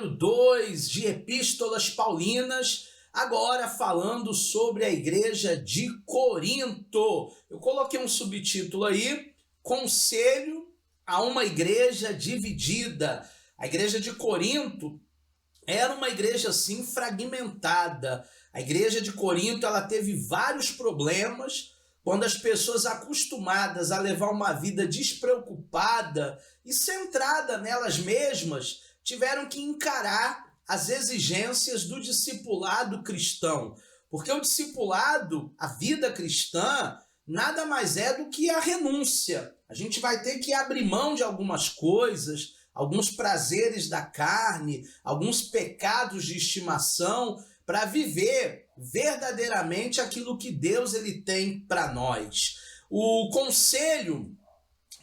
número 2 de Epístolas Paulinas, agora falando sobre a igreja de Corinto. Eu coloquei um subtítulo aí, Conselho a uma igreja dividida. A igreja de Corinto era uma igreja assim fragmentada. A igreja de Corinto ela teve vários problemas quando as pessoas acostumadas a levar uma vida despreocupada e centrada nelas mesmas tiveram que encarar as exigências do discipulado cristão. Porque o discipulado, a vida cristã, nada mais é do que a renúncia. A gente vai ter que abrir mão de algumas coisas, alguns prazeres da carne, alguns pecados de estimação, para viver verdadeiramente aquilo que Deus ele tem para nós. O conselho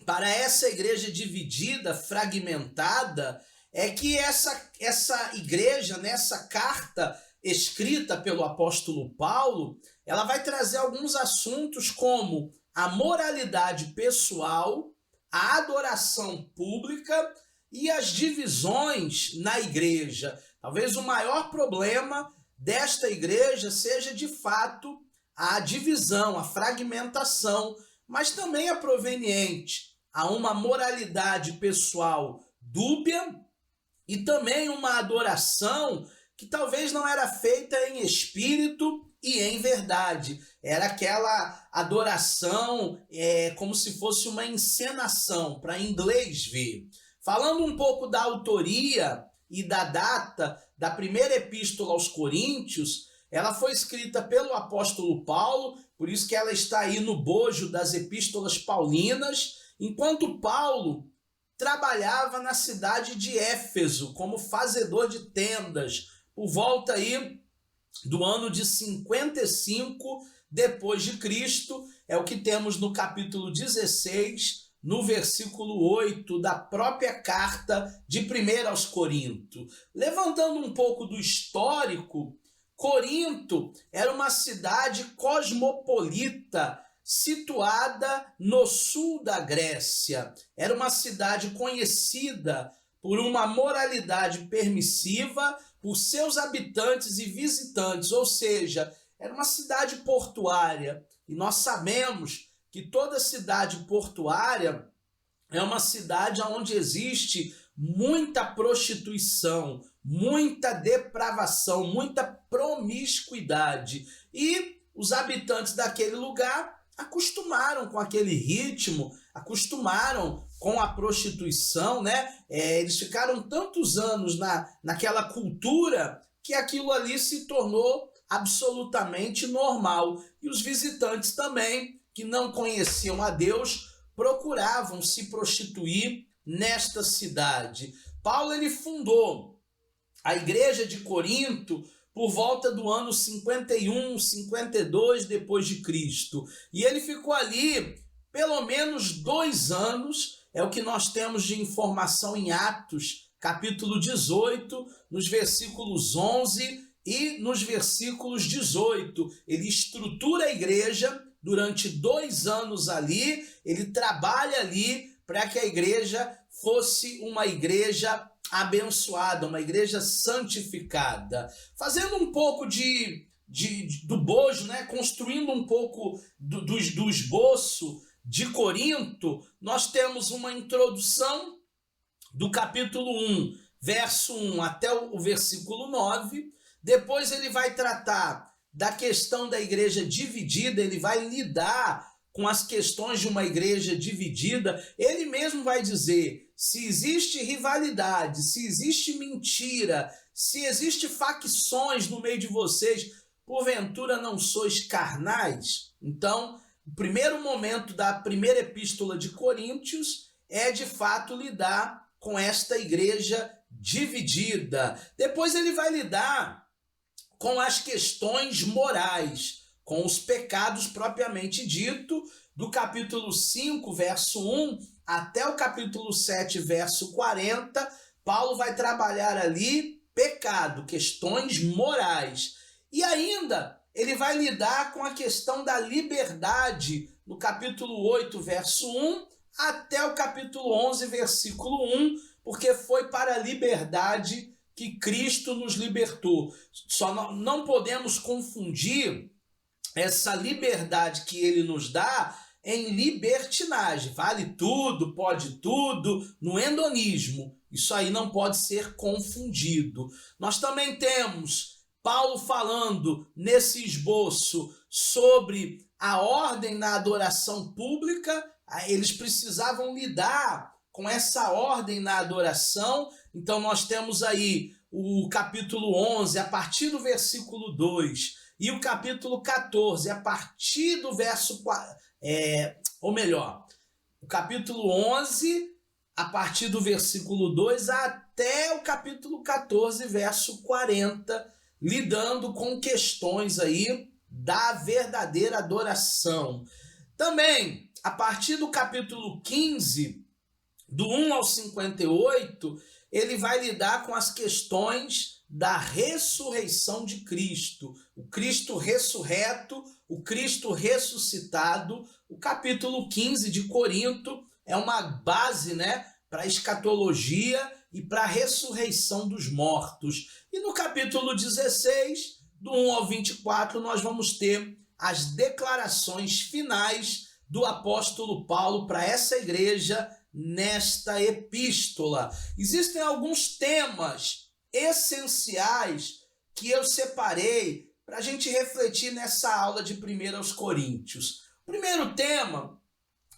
para essa igreja dividida, fragmentada, é que essa igreja, nessa carta escrita pelo apóstolo Paulo, ela vai trazer alguns assuntos como a moralidade pessoal, a adoração pública e as divisões na igreja. Talvez o maior problema desta igreja seja de fato a divisão, a fragmentação, mas também é proveniente a uma moralidade pessoal dúbia e também uma adoração que talvez não era feita em espírito e em verdade. Era aquela adoração como se fosse uma encenação, para inglês ver. Falando um pouco da autoria e da data da primeira epístola aos Coríntios, ela foi escrita pelo apóstolo Paulo, por isso que ela está aí no bojo das epístolas paulinas, enquanto Paulo trabalhava na cidade de Éfeso como fazedor de tendas, por volta aí do ano de 55 depois de Cristo, é o que temos no capítulo 16, no versículo 8 da própria carta de 1 aos Coríntios. Levantando um pouco do histórico, Corinto era uma cidade cosmopolita, situada no sul da Grécia. Era uma cidade conhecida por uma moralidade permissiva por seus habitantes e visitantes, ou seja, era uma cidade portuária. E nós sabemos que toda cidade portuária é uma cidade onde existe muita prostituição, muita depravação, muita promiscuidade. E os habitantes daquele lugar acostumaram com aquele ritmo, acostumaram com a prostituição, né? Eles ficaram tantos anos naquela cultura que aquilo ali se tornou absolutamente normal. E os visitantes também, que não conheciam a Deus, procuravam se prostituir nesta cidade. Paulo ele fundou a igreja de Corinto por volta do ano 51, 52 depois de Cristo. E ele ficou ali pelo menos 2 anos, é o que nós temos de informação em Atos, capítulo 18, nos versículos 11 e nos versículos 18. Ele estrutura a igreja durante 2 anos ali, ele trabalha ali para que a igreja fosse uma igreja abençoada, uma igreja santificada. Fazendo um pouco do bojo, né? Construindo um pouco do esboço de Corinto, nós temos uma introdução do capítulo 1, verso 1 até o versículo 9. Depois ele vai tratar da questão da igreja dividida, ele vai lidar com as questões de uma igreja dividida. Ele mesmo vai dizer: se existe rivalidade, se existe mentira, se existe facções no meio de vocês, porventura não sois carnais? Então, o primeiro momento da primeira epístola de Coríntios é de fato lidar com esta igreja dividida. Depois ele vai lidar com as questões morais, com os pecados propriamente dito, do capítulo 5, verso 1, até o capítulo 7, verso 40, Paulo vai trabalhar ali pecado, questões morais. E ainda ele vai lidar com a questão da liberdade, no capítulo 8, verso 1, até o capítulo 11, versículo 1, porque foi para a liberdade que Cristo nos libertou. Só não podemos confundir essa liberdade que ele nos dá em libertinagem. Vale tudo, pode tudo, no hedonismo. Isso aí não pode ser confundido. Nós também temos Paulo falando nesse esboço sobre a ordem na adoração pública. Eles precisavam lidar com essa ordem na adoração. Então nós temos aí o capítulo 11, a partir do versículo 2, e o capítulo 14, a partir do verso 4, o capítulo 11, a partir do versículo 2 até o capítulo 14, verso 40, lidando com questões aí da verdadeira adoração. Também, a partir do capítulo 15, do 1 ao 58, ele vai lidar com as questões da ressurreição de Cristo. O Cristo ressurreto, o Cristo ressuscitado. O capítulo 15 de Corinto é uma base, para a escatologia e para a ressurreição dos mortos. E no capítulo 16, do 1 ao 24, nós vamos ter as declarações finais do apóstolo Paulo para essa igreja nesta epístola. Existem alguns temas essenciais que eu separei para a gente refletir nessa aula de 1 aos Coríntios. O primeiro tema,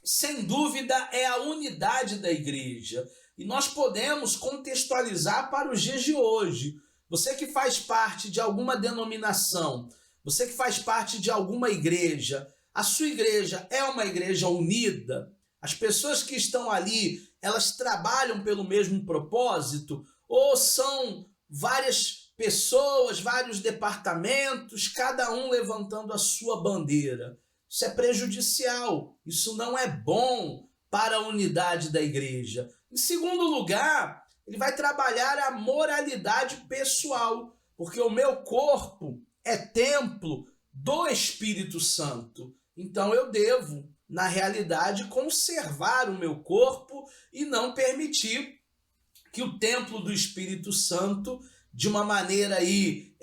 sem dúvida, é a unidade da igreja. E nós podemos contextualizar para os dias de hoje. Você que faz parte de alguma denominação, você que faz parte de alguma igreja, a sua igreja é uma igreja unida? As pessoas que estão ali, elas trabalham pelo mesmo propósito? Ou são várias pessoas, vários departamentos, cada um levantando a sua bandeira? Isso é prejudicial, isso não é bom para a unidade da igreja. Em segundo lugar, ele vai trabalhar a moralidade pessoal, porque o meu corpo é templo do Espírito Santo. Então eu devo, na realidade, conservar o meu corpo e não permitir que o templo do Espírito Santo, de uma maneira aí,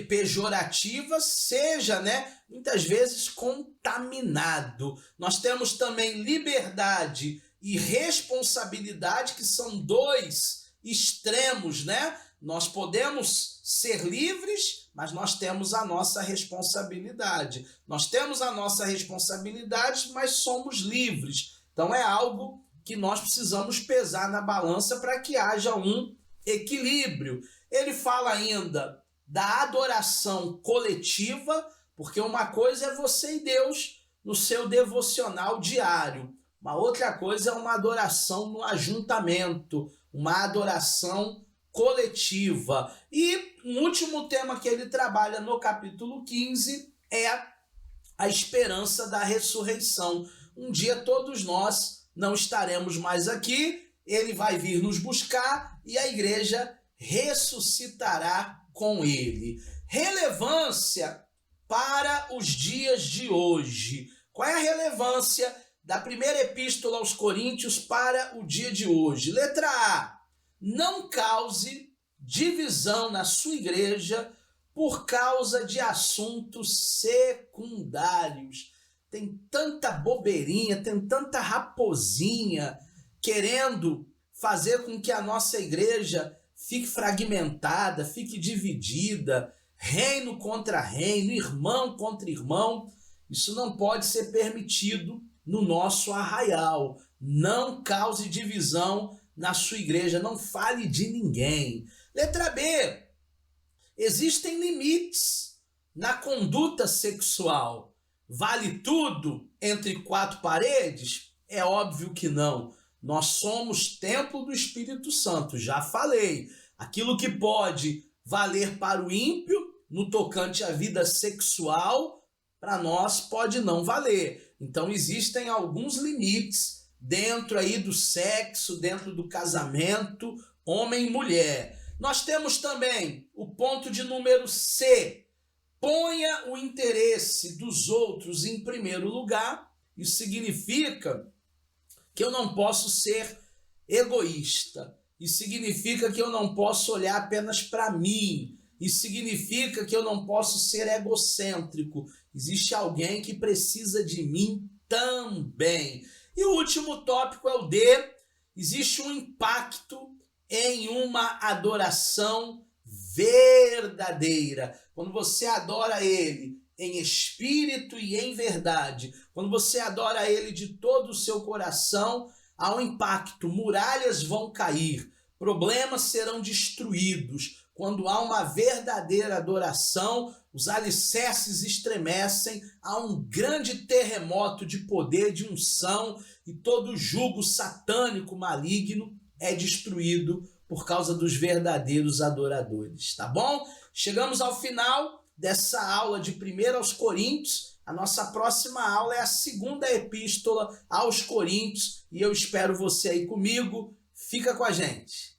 pejorativa, seja, muitas vezes contaminado. Nós temos também liberdade e responsabilidade, que são dois extremos, Nós podemos ser livres, mas nós temos a nossa responsabilidade. Nós temos a nossa responsabilidade, mas somos livres. Então é algo que nós precisamos pesar na balança para que haja um equilíbrio. Ele fala ainda da adoração coletiva, porque uma coisa é você e Deus no seu devocional diário. Uma outra coisa é uma adoração no ajuntamento, uma adoração coletiva. E um último tema que ele trabalha no capítulo 15 é a esperança da ressurreição. Um dia todos nós não estaremos mais aqui, ele vai vir nos buscar e a igreja ressuscitará com ele. Relevância para os dias de hoje. Qual é a relevância da primeira epístola aos Coríntios para o dia de hoje? Letra A. Não cause divisão na sua igreja por causa de assuntos secundários. Tem tanta bobeirinha, tem tanta raposinha querendo fazer com que a nossa igreja fique fragmentada, fique dividida, reino contra reino, irmão contra irmão. Isso não pode ser permitido no nosso arraial. Não cause divisão na sua igreja, não fale de ninguém. Letra B. Existem limites na conduta sexual. Vale tudo entre quatro paredes? É óbvio que não. Nós somos templo do Espírito Santo, já falei. Aquilo que pode valer para o ímpio no tocante à vida sexual, para nós pode não valer. Então existem alguns limites dentro aí do sexo, dentro do casamento, homem e mulher. Nós temos também o ponto de número C. Ponha o interesse dos outros em primeiro lugar. Isso significa que eu não posso ser egoísta. Isso significa que eu não posso olhar apenas para mim. Isso significa que eu não posso ser egocêntrico. Existe alguém que precisa de mim também. E o último tópico é o D. Existe um impacto em uma adoração verdadeira. Quando você adora Ele em espírito e em verdade, quando você adora Ele de todo o seu coração, há um impacto, muralhas vão cair, problemas serão destruídos. Quando há uma verdadeira adoração, os alicerces estremecem, há um grande terremoto de poder, de unção, e todo jugo satânico maligno é destruído por causa dos verdadeiros adoradores, tá bom? Chegamos ao final dessa aula de 1 aos Coríntios. A nossa próxima aula é a segunda epístola aos Coríntios e eu espero você aí comigo. Fica com a gente.